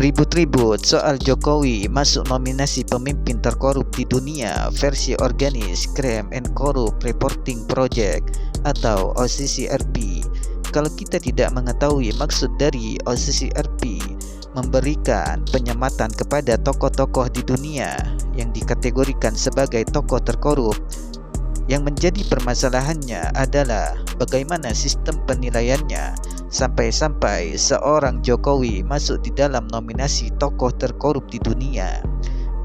Ribut-ribut soal Jokowi masuk nominasi pemimpin terkorup di dunia versi Organis Crime and Corrupt Reporting Project atau OCCRP. Kalau kita tidak mengetahui maksud dari OCCRP memberikan penyematan kepada tokoh-tokoh di dunia yang dikategorikan sebagai tokoh terkorup, yang menjadi permasalahannya adalah bagaimana sistem penilaiannya sampai-sampai seorang Jokowi masuk di dalam nominasi tokoh terkorup di dunia.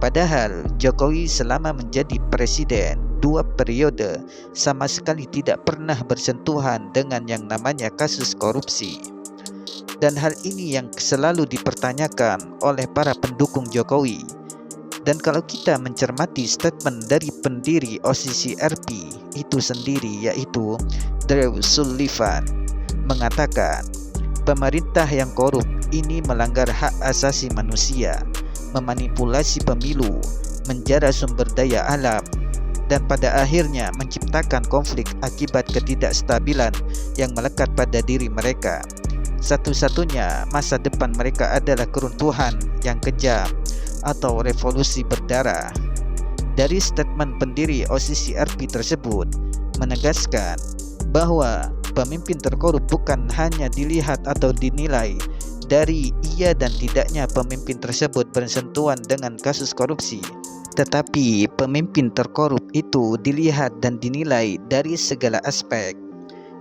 Padahal Jokowi selama menjadi presiden 2 periode sama sekali tidak pernah bersentuhan dengan yang namanya kasus korupsi. Dan hal ini yang selalu dipertanyakan oleh para pendukung Jokowi. Dan kalau kita mencermati statement dari pendiri OCCRP itu sendiri, yaitu Drew Sullivan, mengatakan pemerintah yang korup ini melanggar hak asasi manusia, memanipulasi pemilu, menjara sumber daya alam, dan pada akhirnya menciptakan konflik akibat ketidakstabilan yang melekat pada diri mereka. Satu-satunya masa depan mereka adalah keruntuhan yang kejam atau revolusi berdarah. Dari statement pendiri OCCRP tersebut menegaskan bahwa pemimpin terkorup bukan hanya dilihat atau dinilai dari iya dan tidaknya pemimpin tersebut bersentuhan dengan kasus korupsi, tetapi pemimpin terkorup itu dilihat dan dinilai dari segala aspek.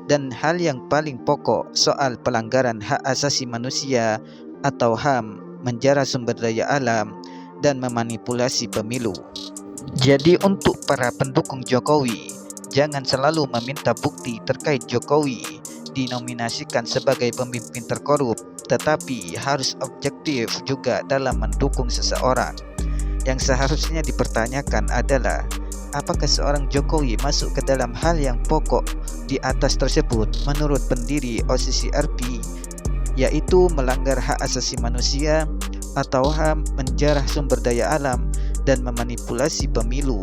Dan hal yang paling pokok soal pelanggaran hak asasi manusia atau HAM, menjara sumber daya alam, dan memanipulasi pemilu. Jadi untuk para pendukung Jokowi, jangan selalu meminta bukti terkait Jokowi dinominasikan sebagai pemimpin terkorup, tetapi harus objektif juga dalam mendukung seseorang. Yang seharusnya dipertanyakan adalah apakah seorang Jokowi masuk ke dalam hal yang pokok di atas tersebut menurut pendiri OCCRP, yaitu melanggar hak asasi manusia atau HAM, menjarah sumber daya alam, dan memanipulasi pemilu.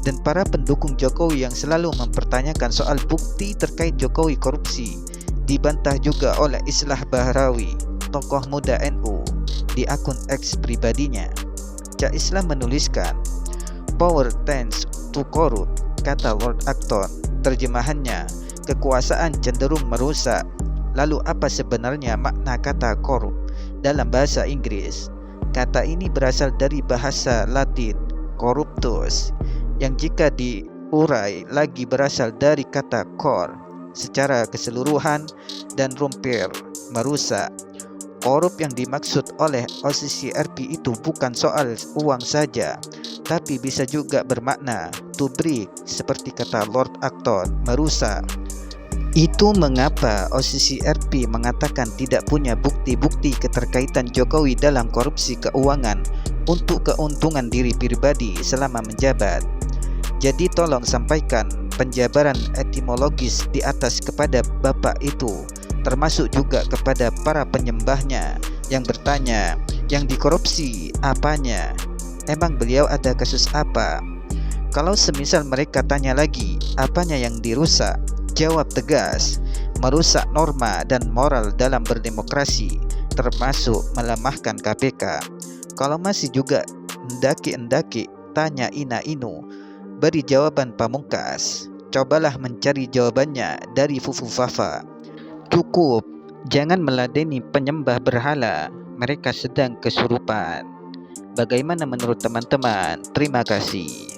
Dan para pendukung Jokowi yang selalu mempertanyakan soal bukti terkait Jokowi korupsi dibantah juga oleh Islah Bahrawi, tokoh muda NU, di akun X pribadinya. Cak Islam menuliskan, "Power tends to corrupt," kata Lord Acton. Terjemahannya, kekuasaan cenderung merusak. Lalu apa sebenarnya makna kata korup dalam bahasa Inggris? Kata ini berasal dari bahasa Latin corruptus, yang jika diurai lagi berasal dari kata cor secara keseluruhan dan rumpir, merusak. Korup yang dimaksud oleh OCCRP itu bukan soal uang saja, tapi bisa juga bermakna to break, seperti kata Lord Acton, merusak. Itu mengapa OCCRP mengatakan tidak punya bukti-bukti keterkaitan Jokowi dalam korupsi keuangan untuk keuntungan diri pribadi selama menjabat. Jadi tolong sampaikan penjabaran etimologis di atas kepada Bapak itu, termasuk juga kepada para penyembahnya yang bertanya, yang dikorupsi apanya? Emang beliau ada kasus apa? Kalau semisal mereka tanya lagi, apanya yang dirusak? Jawab tegas, merusak norma dan moral dalam berdemokrasi, termasuk melemahkan KPK. Kalau masih juga endaki-endaki, tanya ina-inu, beri jawaban pamungkas. Cobalah mencari jawabannya dari Fufu Fafa. Cukup, jangan meladeni penyembah berhala, mereka sedang kesurupan. Bagaimana menurut teman-teman? Terima kasih.